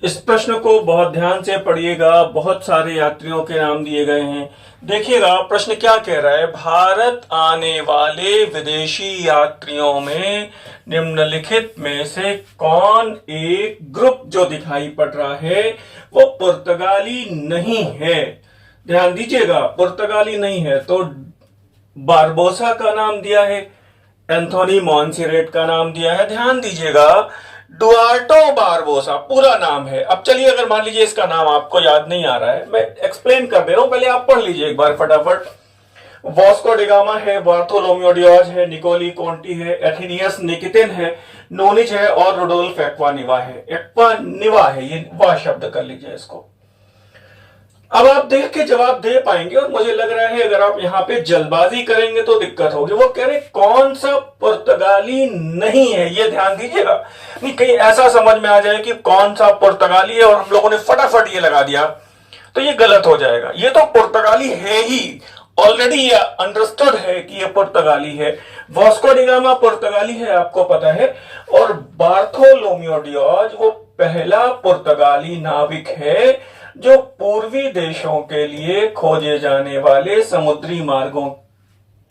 इस प्रश्न को बहुत ध्यान से पढ़िएगा। बहुत सारे यात्रियों के नाम दिए गए हैं। देखिएगा प्रश्न क्या कह रहा है। भारत आने वाले विदेशी यात्रियों में निम्नलिखित में से कौन एक ग्रुप जो दिखाई पड़ रहा है वो पुर्तगाली नहीं है। ध्यान दीजिएगा, पुर्तगाली नहीं है तो बारबोसा का नाम दिया है, एंथोनी मॉन्सेरेट का नाम दिया है। ध्यान दीजिएगा, डुआर्टो बारबोसा पूरा नाम है। अब चलिए, अगर मान लीजिए इसका नाम आपको याद नहीं आ रहा है, मैं एक्सप्लेन कर दे रहा हूं, पहले आप पढ़ लीजिए एक बार फटाफट। वास्को डिगामा है, बार्थोलोम्यो डियाज है, निकोली कॉन्टी है, एथेनियस निकितिन है, नोनिच है और रुडोल्फ एक्वानिवा है। एक्वानिवा है, ये वाह शब्द कर लीजिए इसको। अब आप देख के जवाब दे पाएंगे और मुझे लग रहा है अगर आप यहां पे जल्दबाजी करेंगे तो दिक्कत होगी। वो कह रहे कौन सा पुर्तगाली नहीं है, ये ध्यान दीजिएगा। नहीं कहीं ऐसा समझ में आ जाए कि कौन सा पुर्तगाली है और हम लोगों ने फटाफट ये लगा दिया तो ये गलत हो जाएगा। ये तो पुर्तगाली है ही, ऑलरेडी अंडरस्टूड है कि ये पुर्तगाली है। वास्को डिगामा पुर्तगाली है, आपको पता है। और बार्थोलोम्यो डियाज वो पहला पुर्तगाली नाविक है जो पूर्वी देशों के लिए खोजे जाने वाले समुद्री मार्गों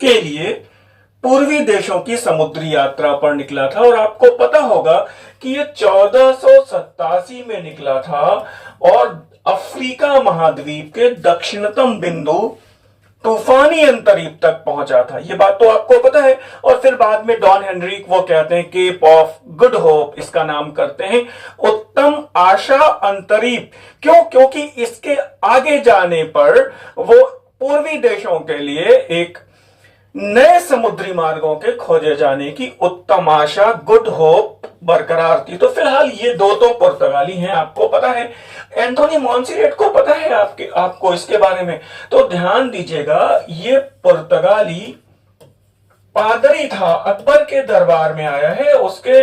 के लिए पूर्वी देशों की समुद्री यात्रा पर निकला था। और आपको पता होगा कि ये 1487 में निकला था और अफ्रीका महाद्वीप के दक्षिणतम बिंदु तूफानी अंतरीप तक पहुंचा था। ये बात तो आपको पता है। और फिर बाद में डॉन हेनरिक वो कहते हैं केप ऑफ गुड होप इसका नाम करते हैं, उत्तम आशा अंतरीप। क्यों? क्योंकि इसके आगे जाने पर वो पूर्वी देशों के लिए एक नए समुद्री मार्गों के खोजे जाने की उत्तम आशा, गुड होप बरकरार थी। तो फिलहाल ये दो तो पुर्तगाली हैं, आपको पता है। एंथोनी मॉन्सेरेट को पता है आपको इसके बारे में। तो ध्यान दीजिएगा, ये पुर्तगाली पादरी था, अकबर के दरबार में आया है, उसके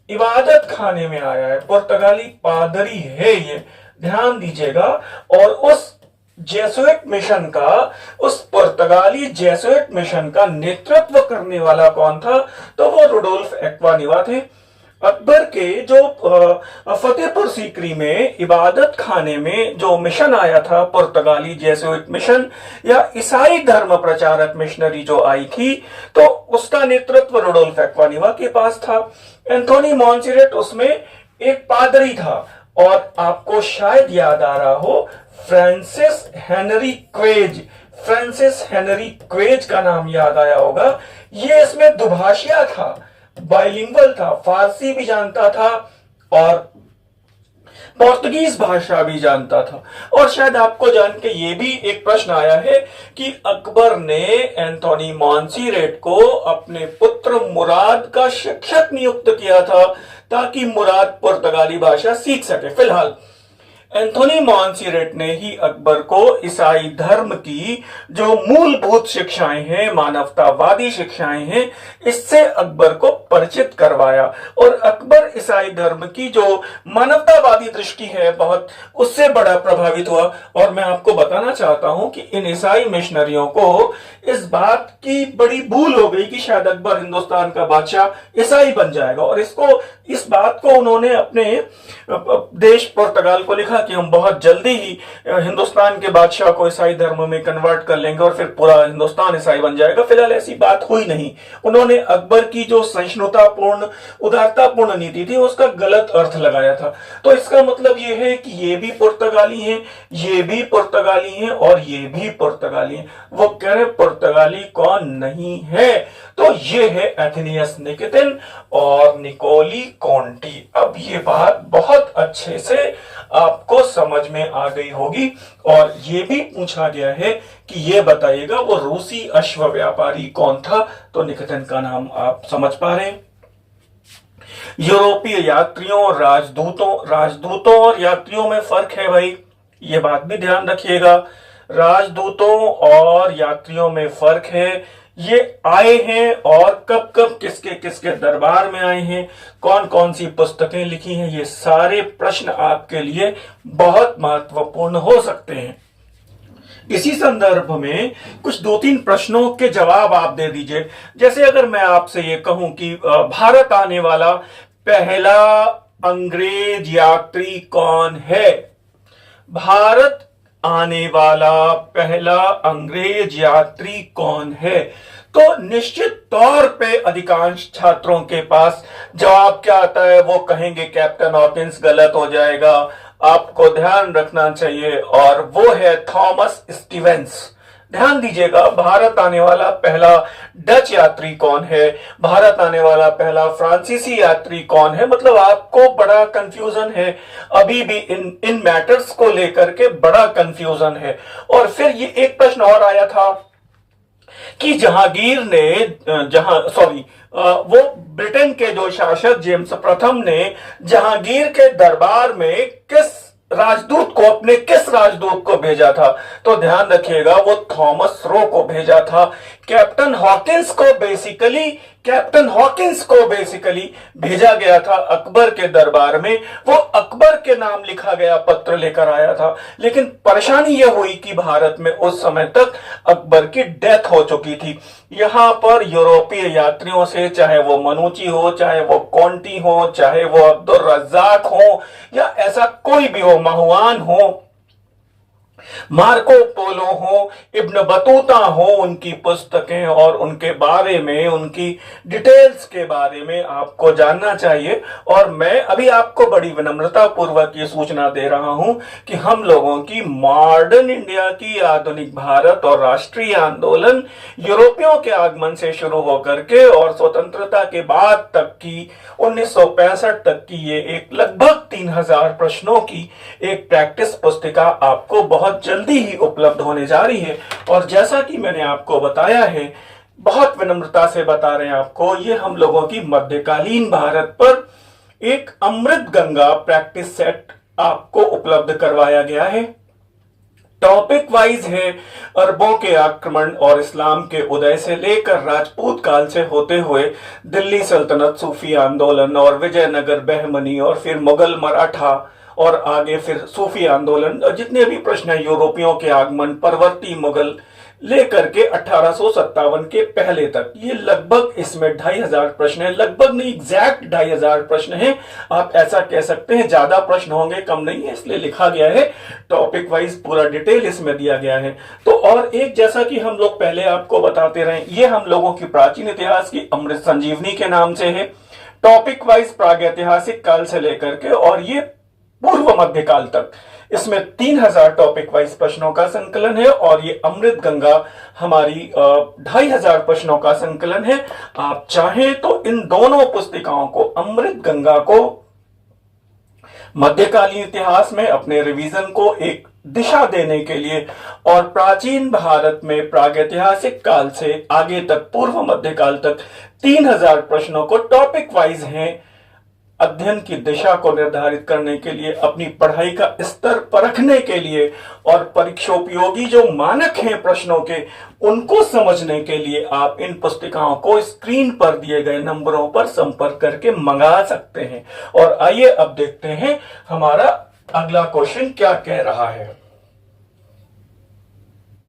इबादत खाने में आया है। पुर्तगाली पादरी है ये, ध्यान दीजिएगा। और उस जेसुइट मिशन का, उस पुर्तगाली जेसुइट मिशन का नेतृत्व करने वाला कौन था? तो वो रुडोल्फ एक्वानिवा थे। अकबर के जो फतेहपुर सीकरी में इबादत खाने में जो मिशन आया था, पुर्तगाली जेसुइट मिशन या ईसाई धर्म प्रचारक मिशनरी जो आई थी, तो उसका नेतृत्व रुडोल्फ एक्वानिवा के पास था। एंथोनी मॉन्सेरेट उसमें एक पादरी था। और आपको शायद याद आ रहा हो फ्रांसिस हेनरी क्वेज का नाम याद आया होगा। ये इसमें दुभाषिया था, बाइलिंगुअल था, फारसी भी जानता था और पोर्तुगीज भाषा भी जानता था। और शायद आपको जान के ये भी एक प्रश्न आया है कि अकबर ने एंथोनी मॉन्सेरेट को अपने पुत्र मुराद का शिक्षक नियुक्त किया था ताकि मुराद पुर्तगाली भाषा सीख सके। फिलहाल एंथोनी मॉन्सेरेट ने ही अकबर को ईसाई धर्म की जो मूलभूत शिक्षाएं हैं, मानवतावादी शिक्षाएं हैं, इससे अकबर को परिचित करवाया। और अकबर ईसाई धर्म की जो मानवतावादी दृष्टि है बहुत, उससे बड़ा प्रभावित हुआ। और मैं आपको बताना चाहता हूं कि इन ईसाई मिशनरियों को इस बात की बड़ी भूल हो गई कि शायद अकबर हिंदुस्तान का बादशाह ईसाई बन जाएगा। और इस बात को उन्होंने अपने देश पुर्तगाल को लिखा कि हम बहुत जल्दी ही हिंदुस्तान के बादशाह को ईसाई धर्म में कन्वर्ट कर लेंगे और फिर पूरा हिंदुस्तान ईसाई बन जाएगा। फिलहाल ऐसी बात हुई नहीं। उन्होंने अकबर की जो सहिष्णुतापूर्ण, उदारतापूर्ण नीति थी उसका गलत अर्थ लगाया था। तो इसका मतलब ये है कि ये भी पुर्तगाली हैं, ये भी पुर्तगाली हैं और ये भी पुर्तगाली हैं। वो कह रहे पुर्तगाली कौन नहीं है? तो ये है एथेनियस निकितिन और निकोली कॉन्टी। अब ये बात बहुत अच्छे से आपको समझ में आ गई होगी। और ये भी पूछा गया है कि ये बताइएगा वो रूसी अश्व व्यापारी कौन था? तो निकितिन का नाम आप समझ पा रहे हैं। यूरोपीय यात्रियों, राजदूतों और यात्रियों में फर्क है भाई, ये बात भी ध्यान रखिएगा। राजदूतों और यात्रियों में फर्क है। ये आए हैं और कब कब किसके किसके दरबार में आए हैं, कौन कौन सी पुस्तकें लिखी हैं, ये सारे प्रश्न आपके लिए बहुत महत्वपूर्ण हो सकते हैं। इसी संदर्भ में कुछ 2-3 प्रश्नों के जवाब आप दे दीजिए। जैसे अगर मैं आपसे ये कहूं कि भारत आने वाला पहला अंग्रेज यात्री कौन है? भारत आने वाला पहला अंग्रेज यात्री कौन है? तो निश्चित तौर पे अधिकांश छात्रों के पास जवाब क्या आता है, वो कहेंगे कैप्टन हॉकिंस। गलत हो जाएगा, आपको ध्यान रखना चाहिए, और वो है थॉमस स्टीवेंस। ध्यान दीजिएगा, भारत आने वाला पहला डच यात्री कौन है, भारत आने वाला पहला फ्रांसीसी यात्री कौन है। मतलब आपको बड़ा कंफ्यूजन है अभी भी इन मैटर्स को लेकर के, बड़ा कंफ्यूजन है। और फिर ये एक प्रश्न और आया था कि जहांगीर ने वो ब्रिटेन के जो शासक जेम्स प्रथम ने जहांगीर के दरबार में किस राजदूत को भेजा था? तो ध्यान रखिएगा, वो थॉमस रो को भेजा था। कैप्टन हॉकिंस को बेसिकली भेजा गया था अकबर के दरबार में। वो अकबर के नाम लिखा गया पत्र लेकर आया था, लेकिन परेशानी यह हुई कि भारत में उस समय तक अकबर की डेथ हो चुकी थी। यहां पर यूरोपीय यात्रियों से, चाहे वो मनुची हो, चाहे वो कॉन्टी हो, चाहे वो अब्दुल रज्जाक हो, या ऐसा कोई भी हो, माहुआन हो, मार्को पोलो हो, इब्न बतूता हो, उनकी पुस्तकें और उनके बारे में, उनकी डिटेल्स के बारे में आपको जानना चाहिए। और मैं अभी आपको बड़ी विनम्रता पूर्वक ये सूचना दे रहा हूं कि हम लोगों की मॉडर्न इंडिया की, आधुनिक भारत और राष्ट्रीय आंदोलन यूरोपियों के आगमन से शुरू होकर के और स्वतंत्रता के बाद तक की 1965 तक की ये एक लगभग 3000 प्रश्नों की एक प्रैक्टिस पुस्तिका आपको बहुत जल्दी ही उपलब्ध होने जा रही है। और जैसा कि मैंने आपको बताया है, बहुत विनम्रता से बता रहे हैं आपको, ये हम लोगों की मध्यकालीन भारत पर एक अमृत गंगा प्रैक्टिस सेट आपको उपलब्ध करवाया गया है। टॉपिक वाइज है अरबों के आक्रमण और इस्लाम के उदय से लेकर राजपूत काल से होते हुए दिल्ली सल्तनत, सूफी आंदोलन और विजयनगर बहमनी, और फिर मुगल मराठा, और आगे फिर सूफी आंदोलन, जितने भी प्रश्न है यूरोपियों के आगमन, परवर्ती मुगल, लेकर के 1857 के पहले तक, ये लगभग इसमें 2500 प्रश्न है। लगभग नहीं, एग्जैक्ट 2500 प्रश्न है। आप ऐसा कह सकते हैं, ज्यादा प्रश्न होंगे, कम नहीं है, इसलिए लिखा गया है। टॉपिक वाइज पूरा डिटेल इसमें दिया गया है। तो और एक, जैसा कि हम लोग पहले आपको बताते रहे, ये हम लोगों की प्राचीन इतिहास की अमृत संजीवनी के नाम से है। टॉपिक वाइज प्रागैतिहासिक काल से लेकर के और ये पूर्व मध्यकाल तक, इसमें 3000 टॉपिक वाइज प्रश्नों का संकलन है। और ये अमृत गंगा हमारी 2500 प्रश्नों का संकलन है। आप चाहें तो इन दोनों पुस्तिकाओं को, अमृत गंगा को मध्यकालीन इतिहास में अपने रिवीजन को एक दिशा देने के लिए, और प्राचीन भारत में प्रागैतिहासिक काल से आगे तक, पूर्व मध्यकाल तक 3000 प्रश्नों को टॉपिक वाइज हैं, अध्ययन की दिशा को निर्धारित करने के लिए, अपनी पढ़ाई का स्तर परखने के लिए, और परीक्षोपयोगी जो मानक हैं प्रश्नों के, उनको समझने के लिए आप इन पुस्तिकाओं को स्क्रीन पर दिए गए नंबरों पर संपर्क करके मंगा सकते हैं। और आइए अब देखते हैं हमारा अगला क्वेश्चन क्या कह रहा है।